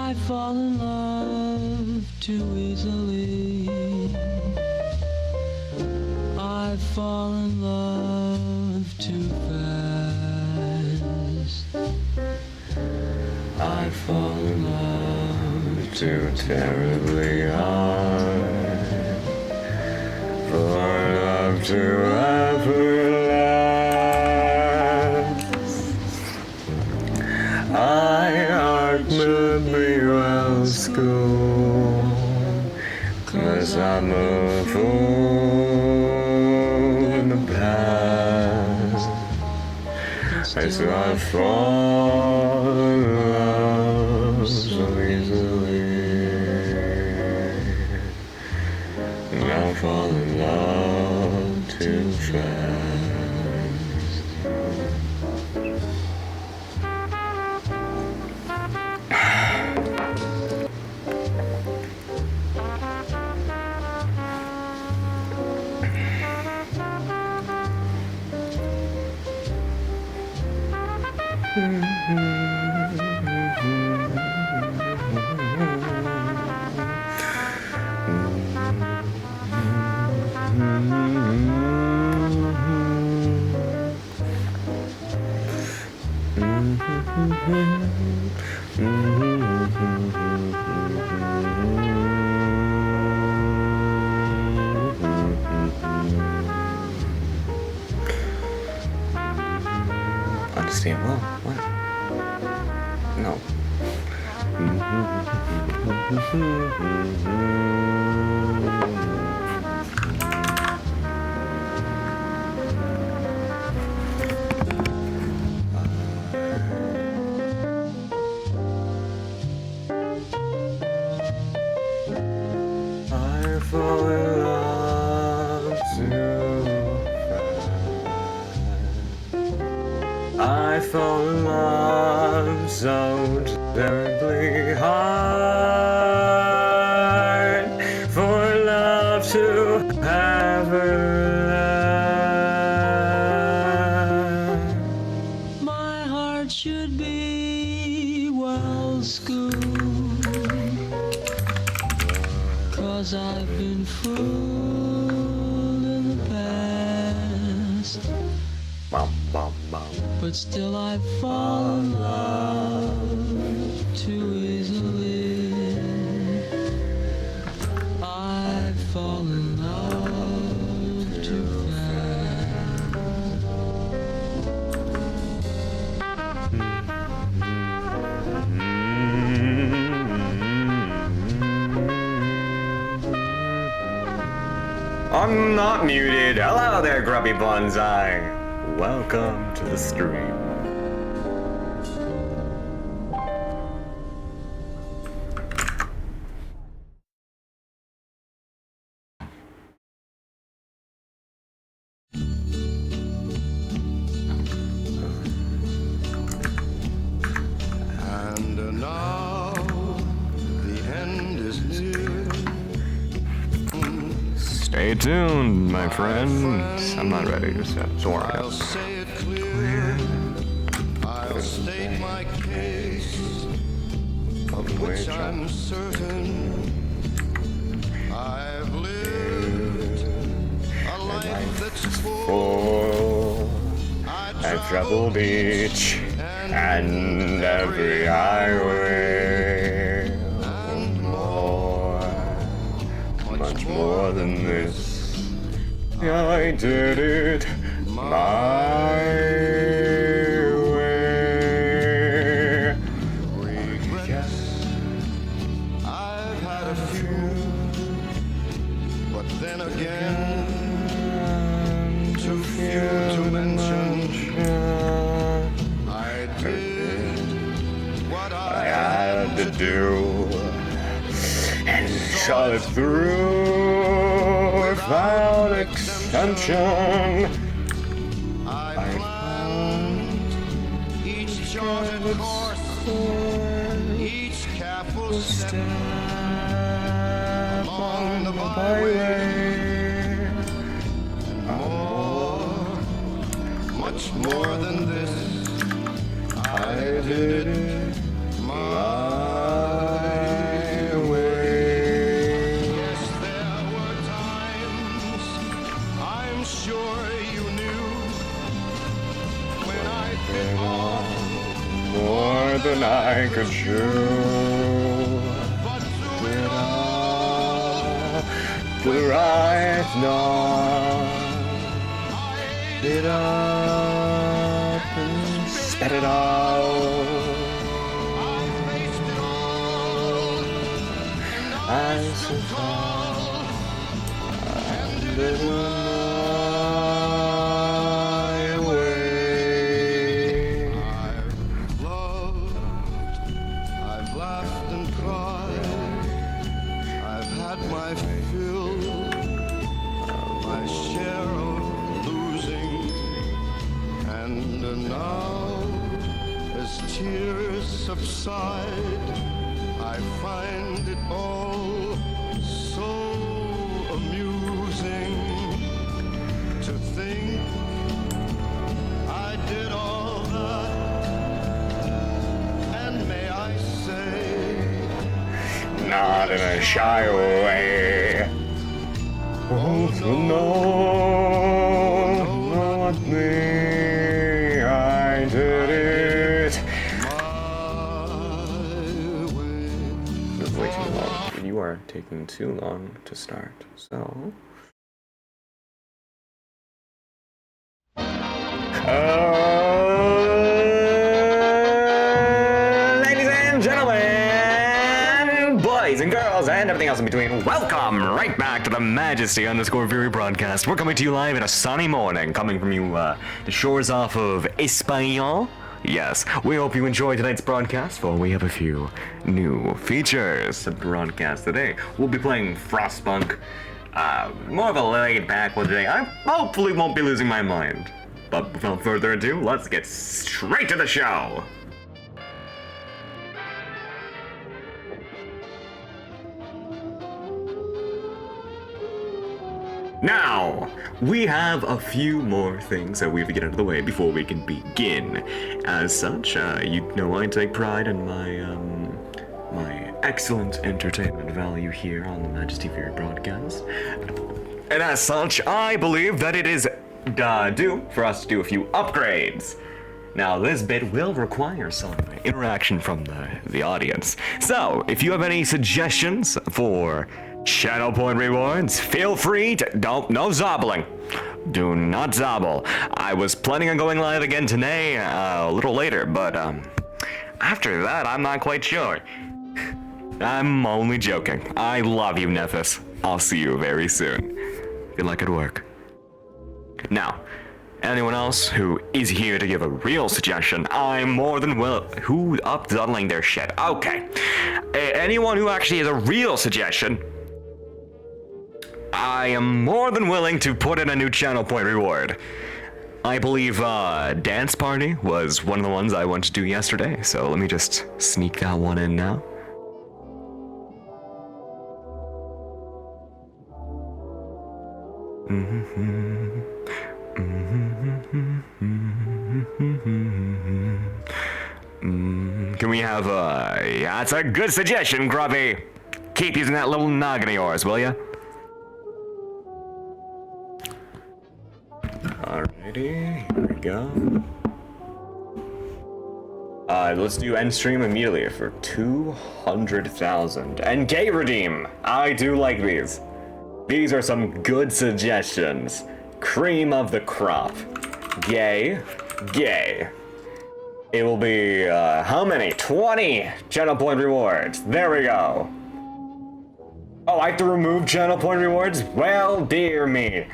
I fall in love too easily. I fall in love too fast. I fall in love too terribly hard for love to ever last. I ultimately will school, 'cause I'm a fool in the past. So I fall in love so easily, and I fall in love too fast. Understand? Well, what? No. I fall in love too fast. I fall in love so terribly hard for love to ever last. My heart should be well schooled, 'cause I've been fooled in the past. But still I fall in love too easily. I fall in love too fast. I'm not muted. Hello there, Grubby Bonsai. Welcome to the stream. And now the end is near. Stay tuned, my friends. I'm not ready to set. Sorry. I'll say it clear. I'll state my case, of which I'm certain. I've lived a life that's full. I've traveled each and every highway, and more, much more than this. I did it my way. Regrets, I've had a few, but then again, too few to mention. I did what I Had to do and saw it through without extension. I planned each charted course, each careful step along the byway, and more, much more than this. I did it my and I could chew. The right knot. It up and spat it out. I survived my way. I've loved, I've laughed and cried. I've had my fill, my share of losing. And now, as tears subside, I find it all so amusing to think I did all that. And may I say, Not in a shy way. Oh, no, not me. I did it. This is way too long. You are taking too long to start. So. Ladies and gentlemen, boys and girls, and everything else in between, welcome right back to the Majesty_Fury broadcast. We're coming to you live in a sunny morning, coming from you, the shores off of Español. Yes, we hope you enjoy tonight's broadcast, for we have a few new features to broadcast today. We'll be playing Frostpunk, more of a laid-back one today. I hopefully won't be losing my mind. But without further ado, let's get straight to the show! Now, we have a few more things that we have to get out of the way before we can begin. As such, you know I take pride in my excellent entertainment value here on the Majesty Fury broadcast. And as such, I believe that it is due for us to do a few upgrades. Now, this bit will require some interaction from the audience. So, if you have any suggestions for channel point rewards, feel free to no zobbling. Do not zobble. I was planning on going live again today, a little later, but after that, I'm not quite sure. I'm only joking. I love you, Nephis. I'll see you very soon. Good luck at work. Now, anyone else who is here to give a real suggestion, I'm more than who up dawdling their shit. Okay. Anyone who actually has a real suggestion, I am more than willing to put in a new channel point reward. I believe Dance Party was one of the ones I wanted to do yesterday, so let me just sneak that one in now. Can we have yeah, that's a good suggestion, Grubby. Keep using that little noggin of yours, will ya? Alrighty, here we go. Let's do end stream immediately for 200,000. And gay redeem! I do like these. These are some good suggestions. Cream of the crop. Gay. Gay. It will be, how many? 20 channel point rewards. There we go. Oh, I have to remove channel point rewards? Well, dear me.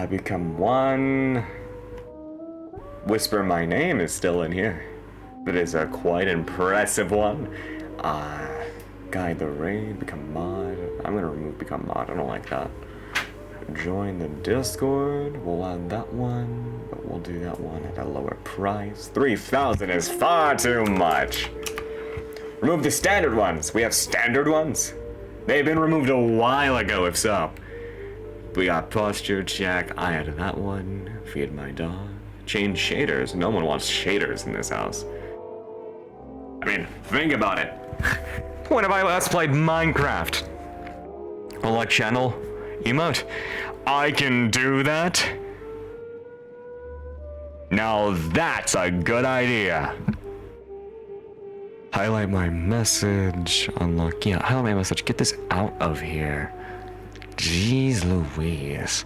Become one. Whisper my name is still in here. It is a quite impressive one. Guide the raid, become mod. I'm gonna remove become mod, I don't like that. Join the Discord, we'll add that one, but we'll do that one at a lower price. 3,000 is far too much. Remove the standard ones. We have standard ones? They've been removed a while ago, if so. We got posture check, I added that one. Feed my dog. Change shaders. No one wants shaders in this house. I mean, think about it. When have I last played Minecraft? Like channel emote. I can do that. Now that's a good idea. Highlight my message. Unlock. Yeah, highlight my message. Get this out of here. Jeez Louise.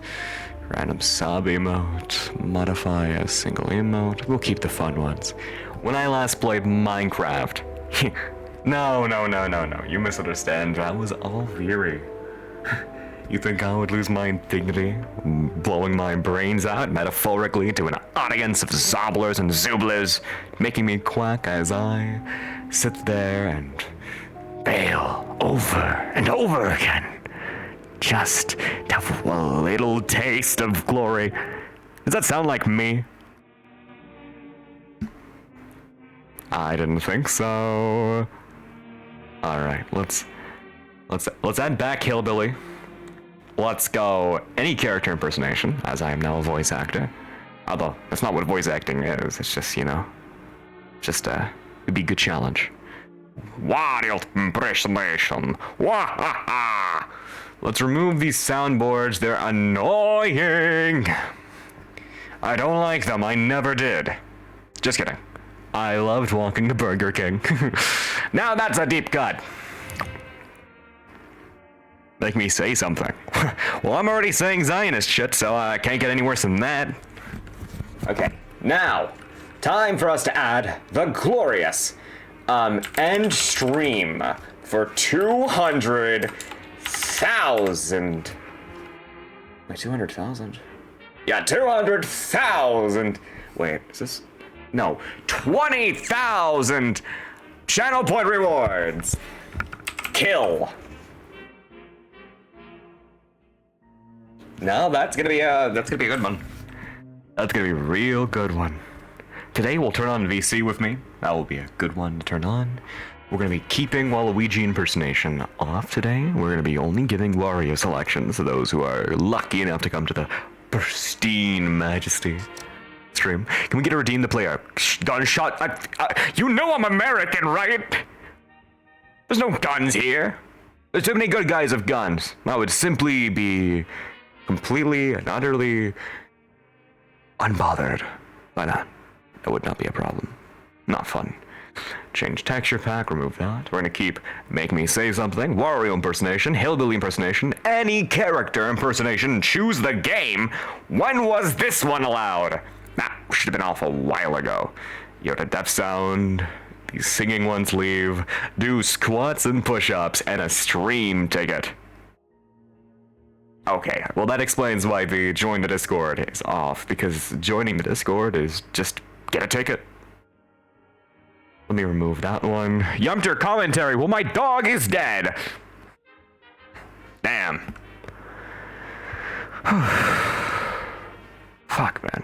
Random sub emote. Modify a single emote. We'll keep the fun ones. When I last played Minecraft. No. You misunderstand. That was all theory. You think I would lose my dignity, blowing my brains out metaphorically to an audience of zobblers and zooblers, making me quack as I sit there and fail over and over again, just to have a little taste of glory? Does that sound like me? I didn't think so. All right, let's add back Hillbilly. Let's go any character impersonation, as I am now a voice actor. Although, that's not what voice acting is. It's just, it'd be a good challenge. Wild impersonation. Wahaha! Let's remove these soundboards. They're annoying. I don't like them. I never did. Just kidding. I loved walking to Burger King. Now that's a deep cut. Make me say something. Well, I'm already saying Zionist shit, so I can't get any worse than that. Okay, now, time for us to add the glorious end stream for 200,000. Wait, 200,000? Yeah, 200,000. Wait, is this? No, 20,000 channel point rewards. Kill. No, that's gonna be a good one. That's gonna be a real good one. Today we'll turn on VC with me. That will be a good one to turn on. We're gonna be keeping Waluigi impersonation off today. We're gonna be only giving Wario selections to those who are lucky enough to come to the pristine majesty stream. Can we get a redeem the player? Gunshot. You know I'm American, right? There's no guns here. There's too many good guys with guns. That would simply be completely and utterly unbothered by that. That would not be a problem. Not fun. Change texture pack, remove that. We're gonna keep Make Me Say Something, Wario impersonation, Hillbilly impersonation, any character impersonation, choose the game. When was this one allowed? Should have been off a while ago. Yoda Deaf Sound, these singing ones leave, do squats and push-ups, and a stream ticket. Okay, well that explains why the join the Discord is off, because joining the Discord is just get a ticket. Let me remove that one. Yumter commentary, well my dog is dead. Damn. Fuck, man.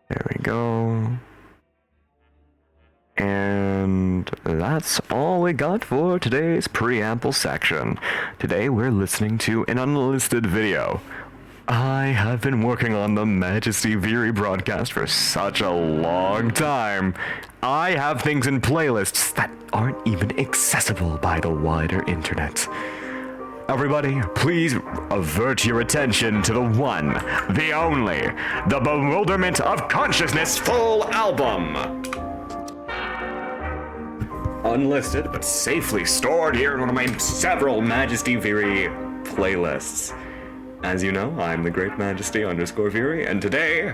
There we go. And that's all we got for today's preamble section. Today we're listening to an unlisted video. I have been working on the Majesty Viri broadcast for such a long time. I have things in playlists that aren't even accessible by the wider internet. Everybody, please avert your attention to the one, the only, the Bewilderment of Consciousness full album. Unlisted, but safely stored here in one of my several Majesty Viri playlists. As you know, I'm the Great Majesty _Viri, and today,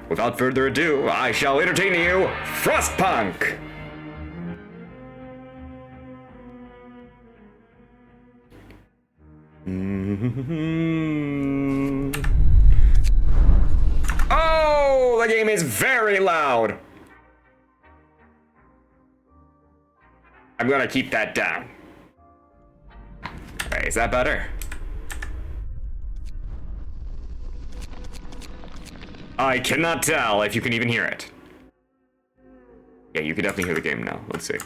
without further ado, I shall entertain you, Frostpunk! Oh, the game is very loud. I'm gonna keep that down. Okay, is that better? I cannot tell if you can even hear it. Yeah, you can definitely hear the game now. Let's see.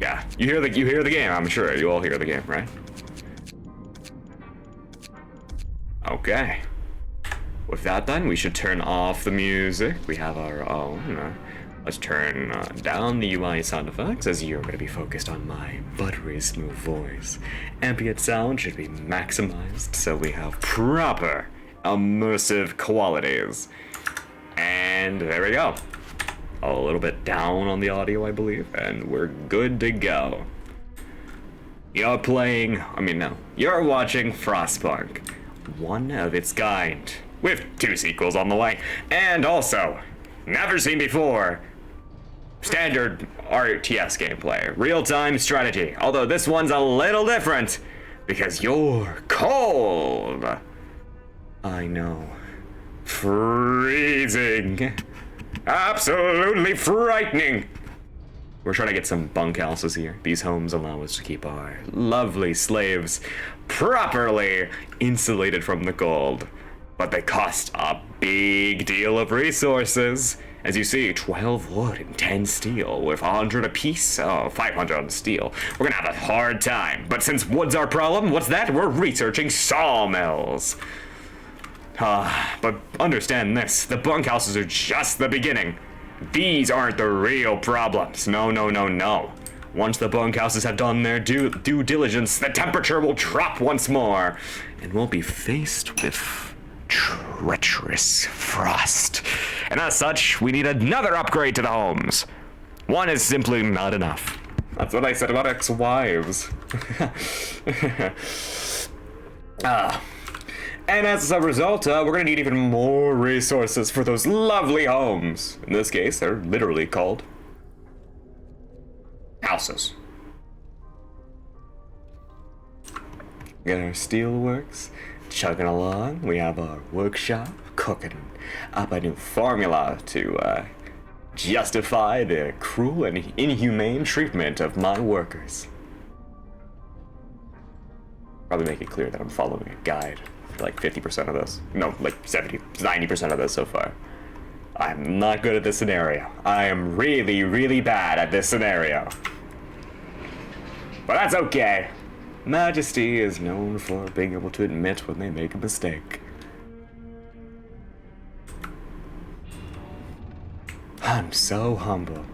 Yeah, you hear the game, I'm sure. You all hear the game, right? Okay. With that then, we should turn off the music. We have our own Let's turn down the UI sound effects as you're going to be focused on my buttery smooth voice. Ambient sound should be maximized so we have proper immersive qualities. And there we go. A little bit down on the audio, I believe, and we're good to go. You're watching Frostpunk, one of its kind, with 2 sequels on the way, and also, never seen before, standard RTS gameplay, real-time strategy, although this one's a little different, because you're cold. I know. Freezing. Absolutely frightening. We're trying to get some bunkhouses here. These homes allow us to keep our lovely slaves properly insulated from the cold. But they cost a big deal of resources. As you see, 12 wood and 10 steel, with 100 apiece, 500 on steel. We're gonna have a hard time. But since wood's our problem, what's that? We're researching sawmills. But understand this, the bunkhouses are just the beginning. These aren't the real problems. No, no, no, no. Once the bunkhouses have done their due diligence, the temperature will drop once more, and we'll be faced with treacherous frost. And as such, we need another upgrade to the homes. One is simply not enough. That's what I said about ex-wives. And as a result, we're gonna need even more resources for those lovely homes. In this case, they're literally called houses. Got our steelworks chugging along. We have our workshop cooking up a new formula to justify the cruel and inhumane treatment of my workers. Probably make it clear that I'm following a guide. Like 50% of this. No, like 70, 90% of this so far. I'm not good at this scenario. I am really, really bad at this scenario. But that's okay. Majesty is known for being able to admit when they make a mistake. I'm so humble.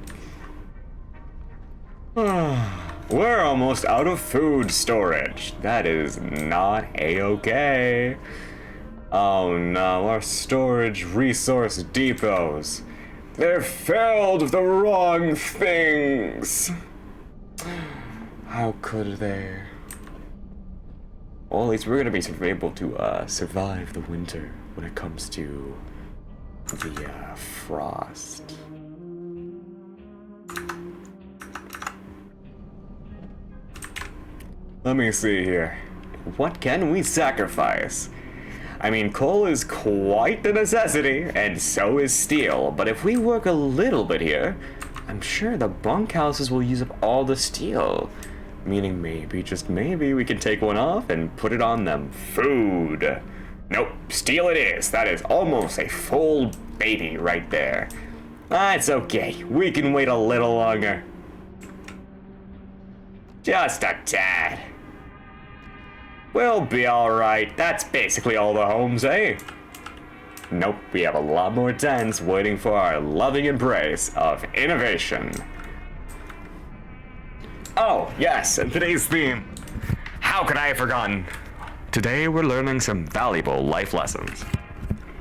We're almost out of food storage. That is not a-okay. Oh no, our storage resource depots. They're filled with the wrong things. How could they? Well, at least we're gonna be able to survive the winter when it comes to the frost. Let me see here. What can we sacrifice? I mean, coal is quite the necessity, and so is steel. But if we work a little bit here, I'm sure the bunkhouses will use up all the steel. Meaning maybe, just maybe, we can take one off and put it on them. Food. Nope, steel it is. That is almost a full baby right there. It's okay. We can wait a little longer. Just a tad. We'll be alright. That's basically all the homes, eh? Nope, we have a lot more tents waiting for our loving embrace of innovation. Oh, yes, and today's theme. How could I have forgotten? Today we're learning some valuable life lessons.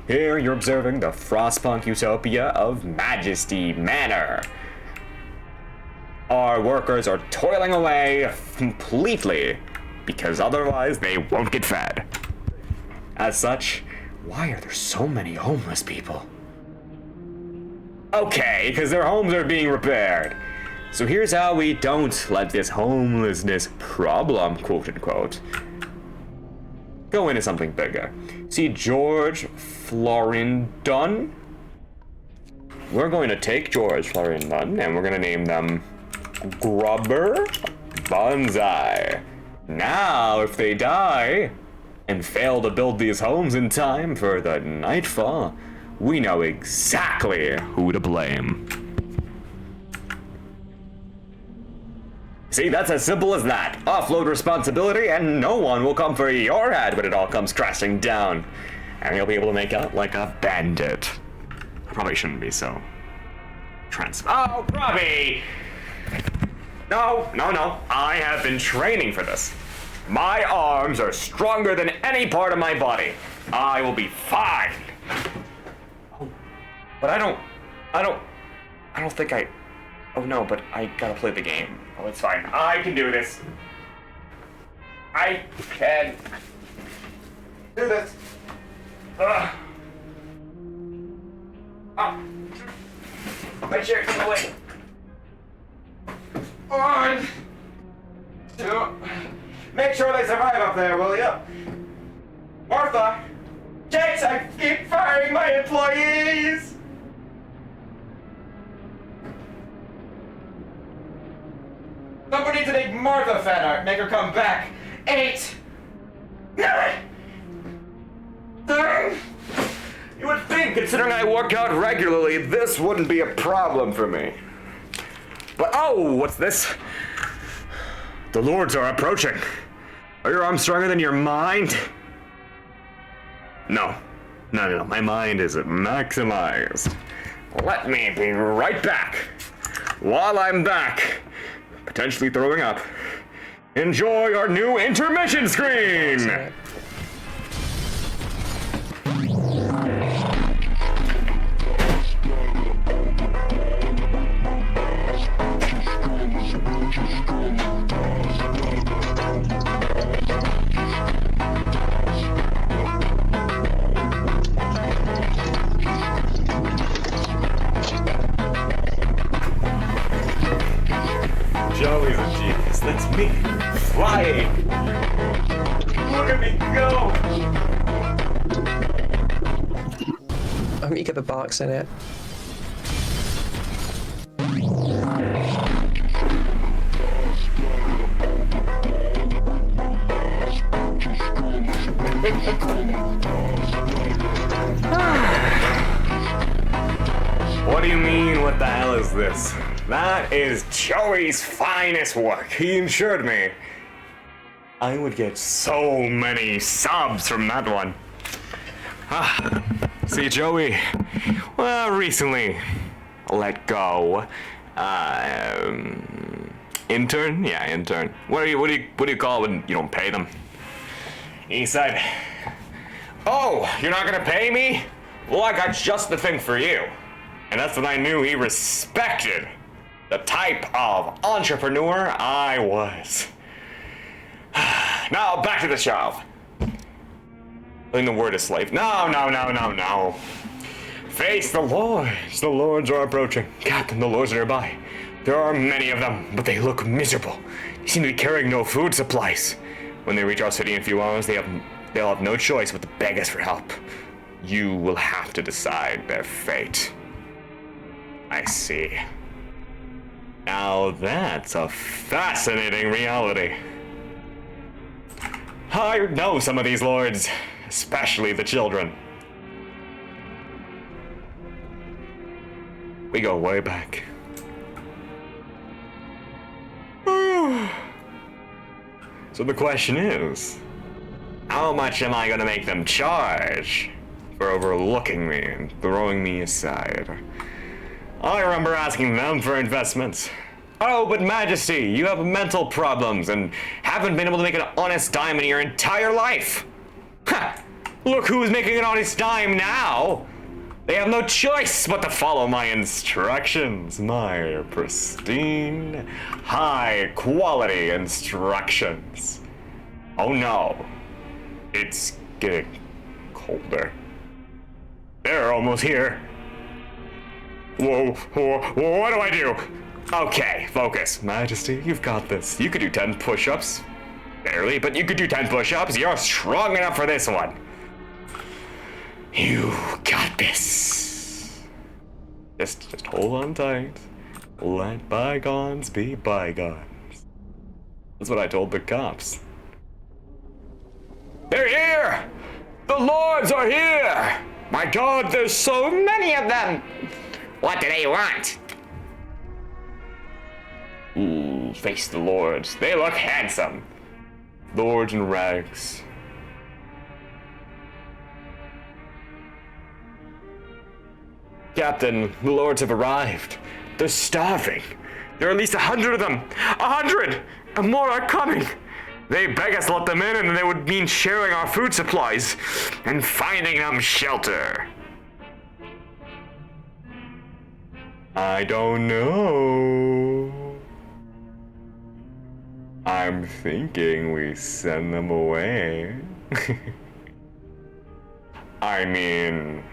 Here you're observing the frostpunk utopia of Majesty Manor. Our workers are toiling away completely, because otherwise they won't get fed. As such, why are there so many homeless people? Okay, because their homes are being repaired. So here's how we don't let this homelessness problem, quote unquote, go into something bigger. See George Florindon? We're going to take George Florindon and we're going to name them Grubber Bonsai. Now, if they die and fail to build these homes in time for the nightfall, we know exactly who to blame. See, that's as simple as that. Offload responsibility and no one will come for your head when it all comes crashing down. And you'll be able to make out like a bandit. I probably shouldn't be so Oh, Robbie! No. I have been training for this. My arms are stronger than any part of my body. I will be fine. Oh, but I don't think I... Oh no, but I gotta play the game. Oh, it's fine. I can do this. I can do this. Ugh. Oh. My chair's in the way. 1, 2. Make sure they survive up there, will you? Martha! Jakes, I keep firing my employees! Someone needs to make Martha fan art. Make her come back. 8, 9, 10. You would think, considering I work out regularly, this wouldn't be a problem for me. But oh, what's this? The lords are approaching. Are your arms stronger than your mind? No. My mind is maximized. Let me be right back. While I'm back, potentially throwing up, enjoy our new intermission screen! Joey's a genius. That's me. Flying. Look at me go. I hope you get the barks in it. What do you mean, what the hell is this? That is Joey's finest work. He assured me I would get so many subs from that one. See, Joey, well, recently let go. Intern? Yeah, intern. What do you call it when you don't pay them? He said, "Oh, you're not gonna pay me? Well, I got just the thing for you." And that's when I knew he respected the type of entrepreneur I was. Now, back to the show. Putting the word is slave. No. Face the lords. The lords are approaching. Captain, the lords are nearby. There are many of them, but they look miserable. They seem to be carrying no food supplies. When they reach our city in a few hours, they'll have no choice but to beg us for help. You will have to decide their fate. I see. Now that's a fascinating reality. I know some of these lords, especially the children. We go way back. So the question is, how much am I gonna make them charge for overlooking me and throwing me aside? I remember asking them for investments. Oh, but Majesty, you have mental problems and haven't been able to make an honest dime in your entire life. Ha! Look who's making an honest dime now. They have no choice but to follow my instructions. My pristine, high-quality instructions. Oh no. It's getting colder. They're almost here. Whoa, what do I do? Okay, focus. Majesty, you've got this. You could do 10 push-ups. Barely, but you could do 10 push-ups. You're strong enough for this one. You got this. Just hold on tight. Let bygones be bygones. That's what I told the cops. They're here! The lords are here! My God, there's so many of them! What do they want? Ooh, face the lords. They look handsome. Lords in rags. Captain, the lords have arrived. They're starving. There are at least 100 of them. 100! And more are coming. They beg us to let them in, and they would mean sharing our food supplies and finding them shelter. I don't know. I'm thinking we send them away. I mean,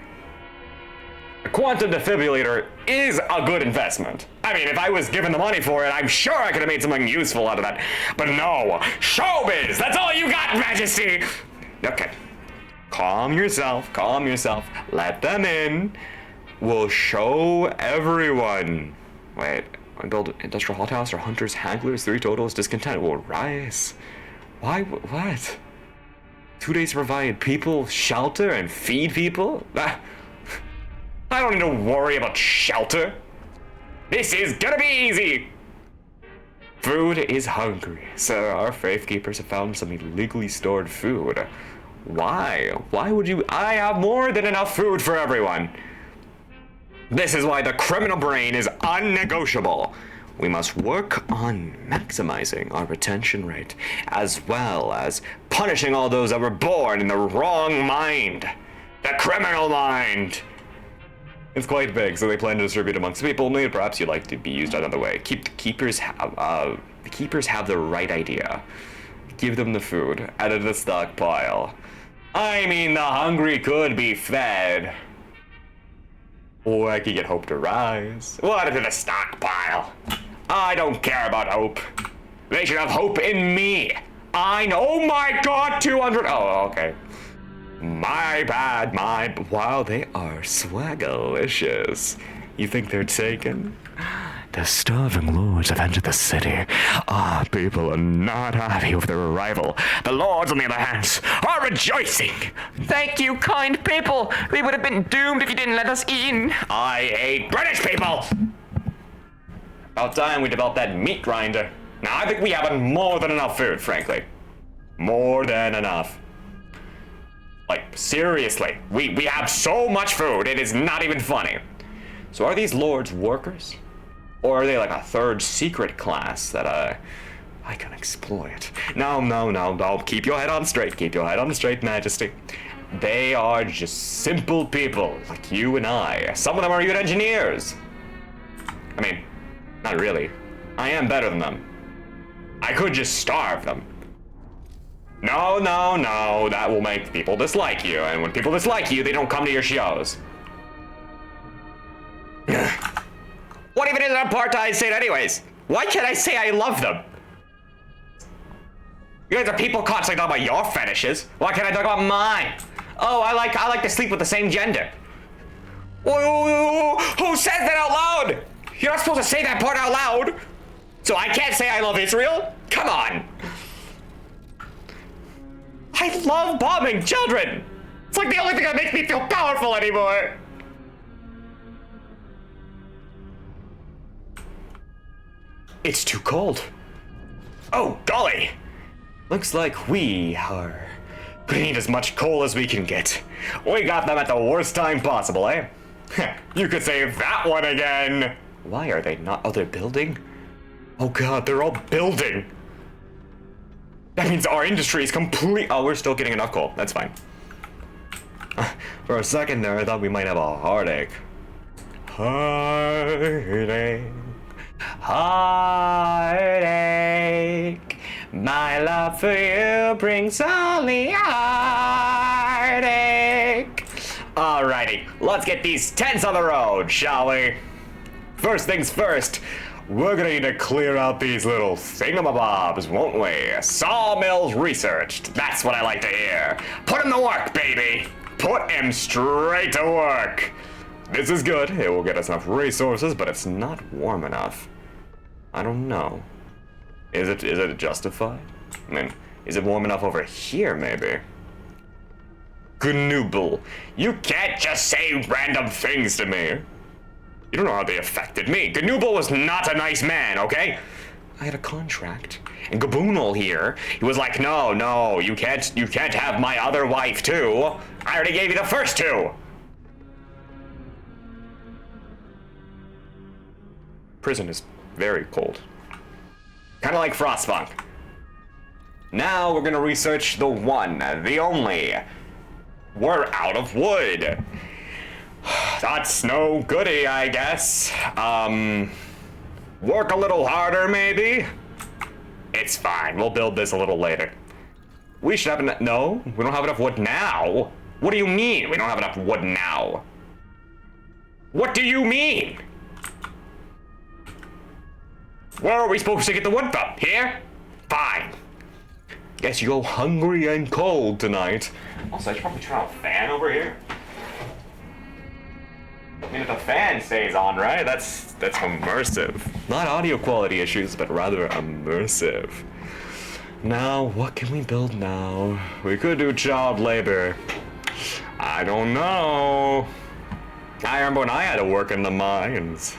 a quantum defibrillator is a good investment. I mean, if I was given the money for it, I'm sure I could have made something useful out of that. But no, showbiz, that's all you got, Majesty. Okay, calm yourself, let them in. We'll show everyone. Wait, build industrial hothouse or hunters, hagglers, 3 totals, discontent will rise. Why, what? 2 days to provide people shelter and feed people? I don't need to worry about shelter. This is gonna be easy. Food is hungry, so our faith keepers have found some illegally stored food. Why? Why would you? I have more than enough food for everyone. This is why the criminal brain is unnegotiable. We must work on maximizing our retention rate, as well as punishing all those that were born in the wrong mind. The criminal mind. It's quite big, so they plan to distribute amongst people. Maybe perhaps you'd like to be used another way. The keepers have the right idea. Give them the food, add it to the stockpile. I mean, the hungry could be fed. Or I could get hope to rise. We'll add it to the stockpile. I don't care about hope. They should have hope in me. I know. Oh my God, 200. Oh, okay. My bad, wow, they are swagalicious. You think they're taken? The starving lords have entered the city. People are not happy with their arrival. The lords, on the other hand, are rejoicing. Thank you, kind people. We would have been doomed if you didn't let us in. I hate British people. About time we developed that meat grinder. Now, I think we have more than enough food, frankly. More than enough. Like, seriously, we have so much food, it is not even funny. So are these lords workers? Or are they like a third secret class that, I can exploit? No, keep your head on straight, Majesty. They are just simple people, like you and I. Some of them are even engineers. I mean, not really. I am better than them. I could just starve them. No, that will make people dislike you, and when people dislike you, they don't come to your shows. What even is an apartheid state anyways? Why can't I say I love them? You guys are people constantly talking about your fetishes. Why can't I talk about mine? Oh, I like to sleep with the same gender. Who says that out loud? You're not supposed to say that part out loud. So I can't say I love Israel? Come on. I love bombing children. It's like the only thing that makes me feel powerful anymore. It's too cold. Oh, golly. Looks like we need as much coal as we can get. We got them at the worst time possible, eh? You could say that one again. Why are they not? Oh, they're building? Oh God, they're all building. That means our industry is complete. Oh, we're still getting enough coal. That's fine. For a second there, I thought we might have a heartache. Heartache. My love for you brings only heartache. Alrighty, let's get these tents on the road, shall we? First things first, we're gonna need to clear out these little thingamabobs, won't we? Sawmills researched. That's what I like to hear. Put him to work, baby. Put him straight to work. This is good. It will get us enough resources, but it's not warm enough. I don't know. Is it justified? I mean, is it warm enough over here, maybe? Gnooble, you can't just say random things to me. You don't know how they affected me. Gnooble was not a nice man, okay? I had a contract. And Gaboonal here, he was like, no, you can't have my other wife too. I already gave you the first two. prison is very cold. Kind of like frostpunk. Now we're gonna research the one, the only. We're out of wood. That's no goodie, I guess. Work a little harder, maybe? It's fine, we'll build this a little later. We should have enough, no, we don't have enough wood now. What do you mean we don't have enough wood now? What do you mean? Where are we supposed to get the wood from? Here? Fine. Guess you go hungry and cold tonight. Also, I should probably turn on a fan over here. I mean, if the fan stays on, right? That's immersive. Not audio quality issues, but rather immersive. Now, what can we build now? We could do child labor. I don't know. I remember when I had to work in the mines.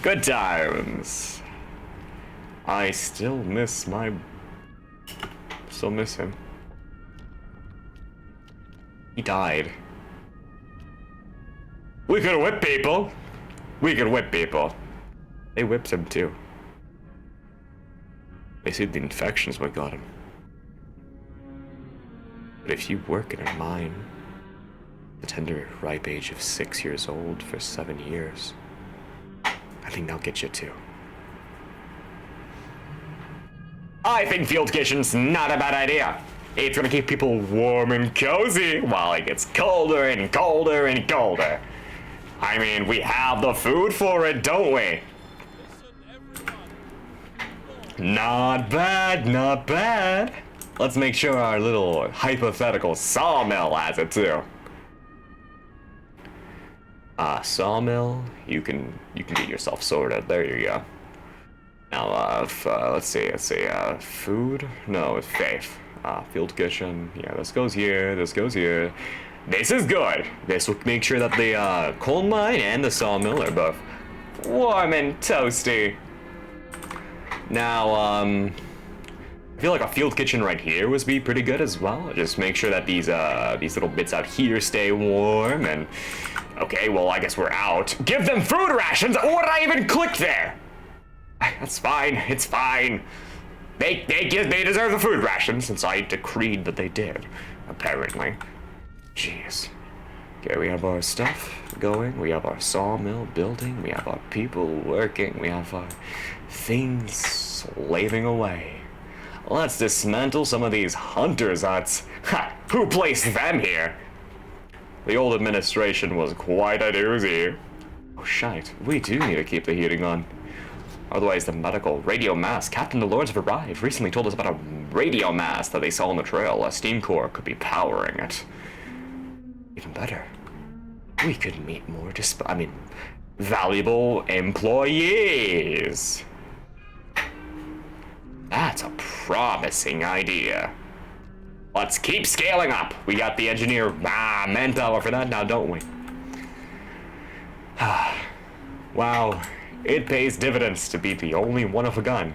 Good times. I still miss him. He died. We could whip people. They whipped him too. They said the infection's what got him. But if you work in a mine, the tender, ripe age of 6 years old for 7 years, I think they'll get you too. I think field kitchen's not a bad idea. It's gonna keep people warm and cozy while it gets colder and colder and colder. I mean, we have the food for it, don't we? Not bad, not bad. Let's make sure our little hypothetical sawmill has it too. Sawmill, you can get yourself sorted. There you go. Now, let's see, food? No, it's faith. Field kitchen, yeah, this goes here, this goes here. This is good. This will make sure that the coal mine and the sawmill are both warm and toasty. Now, I feel like a field kitchen right here would be pretty good as well. Just make sure that these little bits out here stay warm and... Okay, well, I guess we're out. Give them food rations! What did I even click there? That's fine, it's fine. They deserve the food rations since I decreed that they did, apparently. Jeez. Okay, we have our stuff going, we have our sawmill building, we have our people working, we have our things slaving away. Let's dismantle some of these hunters' huts. Ha! Who placed them here? The old administration was quite a doozy. Oh shite, we do need to keep the heating on. Otherwise the medical radio mast. Captain the Lords have arrived. Recently told us about a radio mast that they saw on the trail. A steam core could be powering it. Even better, we could meet more valuable employees. That's a promising idea. Let's keep scaling up. We got the engineer manpower for that now, don't we? Wow, it pays dividends to be the only one of a gun.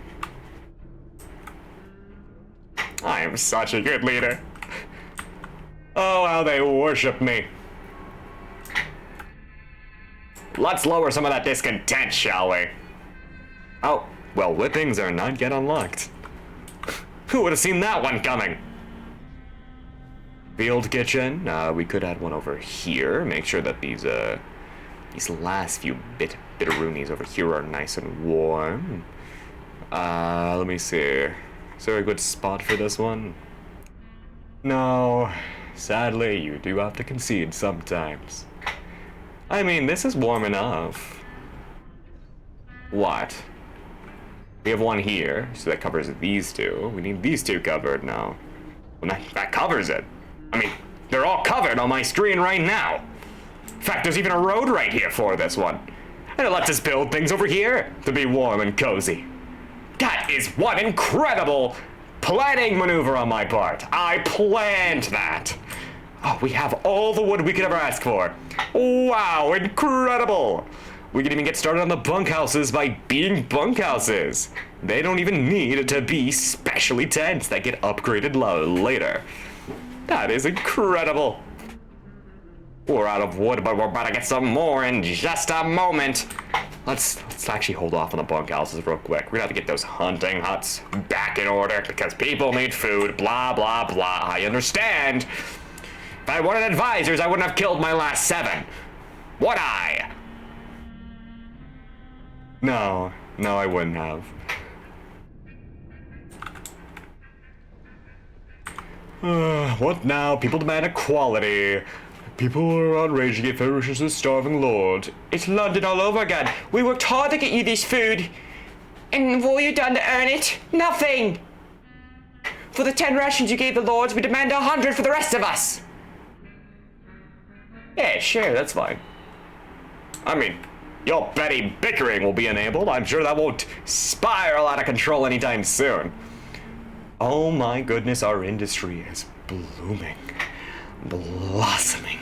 I am such a good leader. Oh, how they worship me. Let's lower some of that discontent, shall we? Oh, well, whippings are not yet unlocked. Who would have seen that one coming? Field kitchen, we could add one over here. Make sure that these last few bitteroonies over here are nice and warm. Let me see. Is there a good spot for this one? No. Sadly, you do have to concede sometimes. I mean, this is warm enough. What? We have one here, so that covers these two. We need these two covered now. Well, that covers it. I mean, they're all covered on my screen right now. In fact, there's even a road right here for this one. And it lets us build things over here to be warm and cozy. That is one incredible planning maneuver on my part. I planned that. Oh, we have all the wood we could ever ask for. Wow, incredible. We can even get started on the bunkhouses by being bunkhouses. They don't even need to be specially tents that get upgraded later. That is incredible. We're out of wood, but we're about to get some more in just a moment. let's actually hold off on the bunkhouses real quick. We're gonna have to get those hunting huts back in order because people need food, blah, blah, blah. I understand. If I wanted advisors, I wouldn't have killed my last 7. Would I? No, I wouldn't have. What now? People demand equality. People are outraged to get federations to the starving lord. It's London all over again. We worked hard to get you this food. And what have you done to earn it? Nothing! For the 10 rations you gave the lords, we demand 100 for the rest of us! Yeah, sure, that's fine. I mean, your petty bickering will be enabled. I'm sure that won't spiral out of control anytime soon. Oh my goodness, our industry is blooming. Blossoming.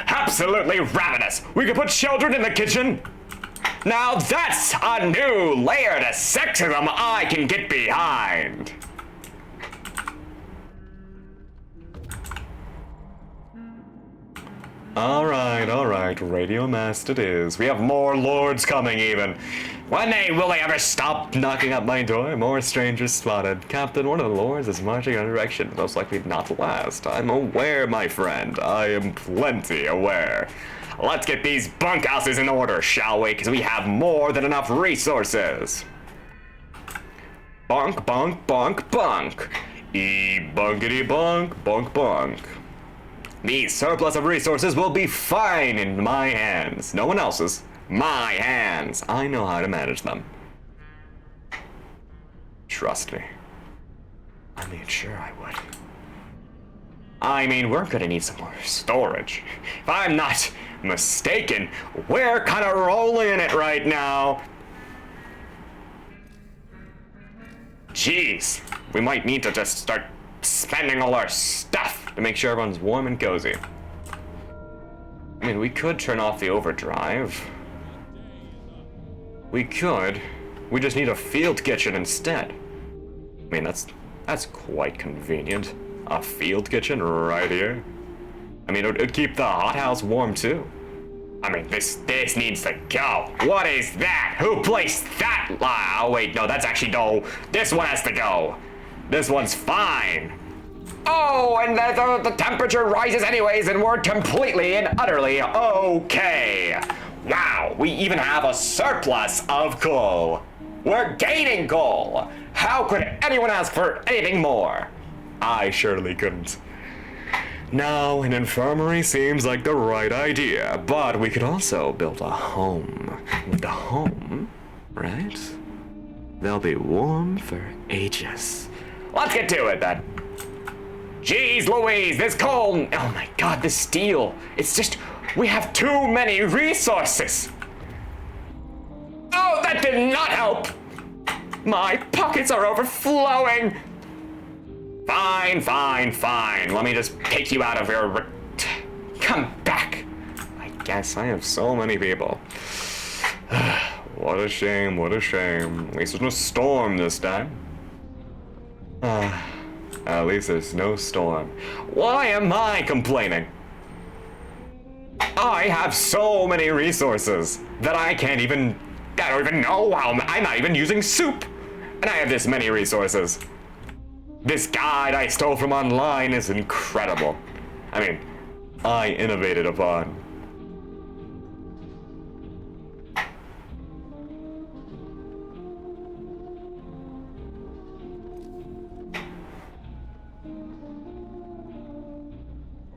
Absolutely ravenous. We could put children in the kitchen. Now that's a new layer to sexism I can get behind. Alright, radio mast it is. We have more lords coming even. Will they ever stop knocking at my door? More strangers spotted. Captain, one of the lords is marching in a direction, most likely not to last. I'm aware, my friend. I am plenty aware. Let's get these bunkhouses in order, shall we? Because we have more than enough resources. Bonk, bonk, bonk, bonk. E-bunkity bonk, bonk, bonk. The surplus of resources will be fine in my hands. No one else's. My hands. I know how to manage them. Trust me. I made sure I would. I mean, we're gonna need some more storage. If I'm not mistaken, we're kind of rolling in it right now. Jeez, we might need to just start spending all our stuff to make sure everyone's warm and cozy. I mean, we could turn off the overdrive. We could. We just need a field kitchen instead. I mean, that's quite convenient. A field kitchen right here. I mean, it'd keep the hothouse warm too. I mean, this needs to go. What is that? Who placed that? Oh, wait, no, that's actually no. This one has to go. This one's fine. Oh, and the temperature rises anyways, and we're completely and utterly okay. Wow, we even have a surplus of coal. We're gaining coal. How could anyone ask for anything more? I surely couldn't. Now, an infirmary seems like the right idea, but we could also build a home. With the home, right? They'll be warm for ages. Let's get to it then. Jeez Louise, this coal, oh my god, this steel. It's just, we have too many resources. Oh, that did not help. My pockets are overflowing. Fine. Let me just take you out of here. Come back. I guess I have so many people. What a shame. At least there's no storm this time. At least there's no storm. Why am I complaining? I have so many resources that I don't even know how, I'm not even using soup. And I have this many resources. This guide I stole from online is incredible. I mean, I innovated upon.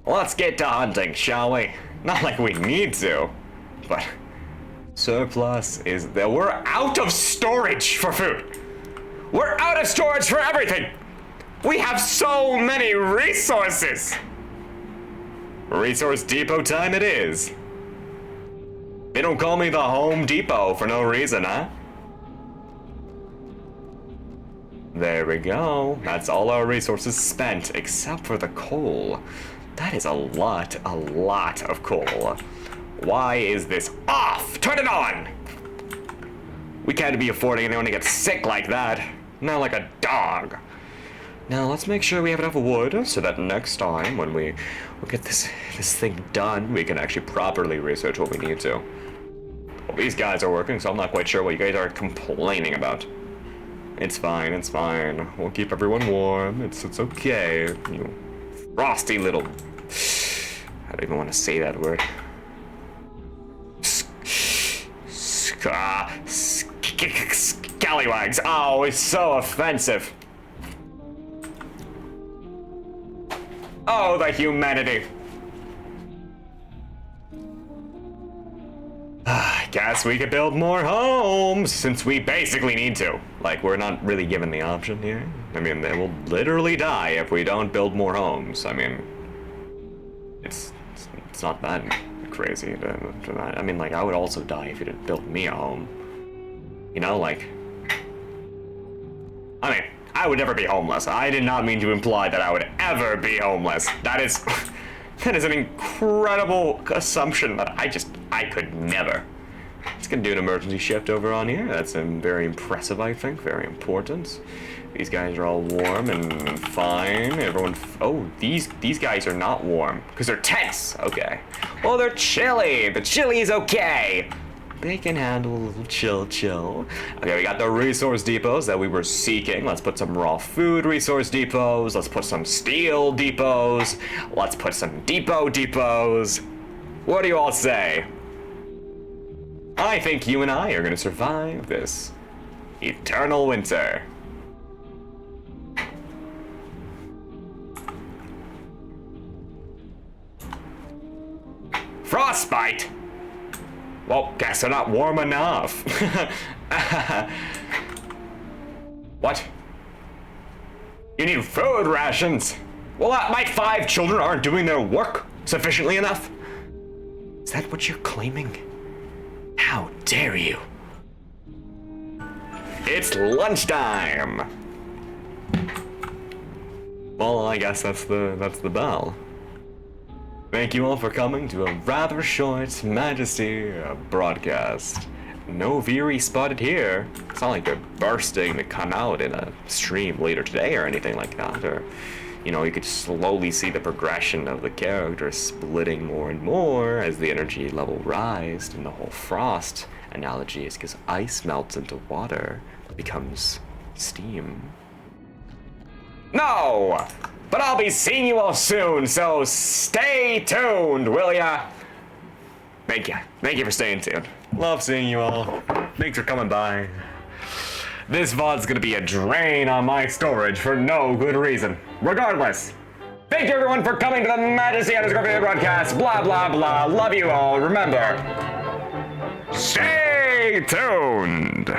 Let's get to hunting, shall we? Not like we need to, but surplus is there. We're out of storage for food. We're out of storage for everything. We have so many resources. Resource Depot time it is. They don't call me the Home Depot for no reason, huh? There we go. That's all our resources spent, except for the coal. That is a lot of coal. Why is this off? Turn it on! We can't be affording anyone to get sick like that. Not like a dog. Now let's make sure we have enough wood so that next time when we get this thing done, we can actually properly research what we need to. Well, these guys are working, so I'm not quite sure what you guys are complaining about. It's fine, it's fine. We'll keep everyone warm. It's okay. You frosty little... I don't even want to say that word. Scallywags. Oh, it's so offensive. Oh, the humanity. I guess we could build more homes, since we basically need to. Like, we're not really given the option here. I mean, they will literally die if we don't build more homes. I mean, it's not that crazy. I mean, like, I would also die if you didn't build me a home. You know, like... I mean, I would never be homeless. I did not mean to imply that I would ever be homeless. That is... that is an incredible assumption that I could never. Let's gonna do an emergency shift over on here. That's very impressive, I think. Very important. These guys are all warm and fine. Everyone... oh, these guys are not warm. Because they're tense. Okay. Well, they're chilly. The chilly is okay. They can handle a little chill. Okay, we got the resource depots that we were seeking. Let's put some raw food resource depots. Let's put some steel depots. Let's put some depots. What do you all say? I think you and I are gonna survive this eternal winter. Frostbite? Well, guess they're not warm enough. What? You need food rations? Well, my 5 children aren't doing their work sufficiently enough. Is that what you're claiming? How dare you? It's lunchtime. Well, I guess that's the bell. Thank you all for coming to a rather short Majesty broadcast. No Veery spotted here. It's not like they're bursting to come out in a stream later today or anything like that. Or, you know, you could slowly see the progression of the character splitting more and more as the energy level rises. And the whole frost analogy is because ice melts into water, it becomes steam. No! But I'll be seeing you all soon, so stay tuned, will ya? Thank you. Thank you for staying tuned. Love seeing you all. Thanks for coming by. This VOD's gonna be a drain on my storage for no good reason. Regardless, thank you everyone for coming to the Majesty_Video broadcast. Blah, blah, blah. Love you all. Remember, stay tuned.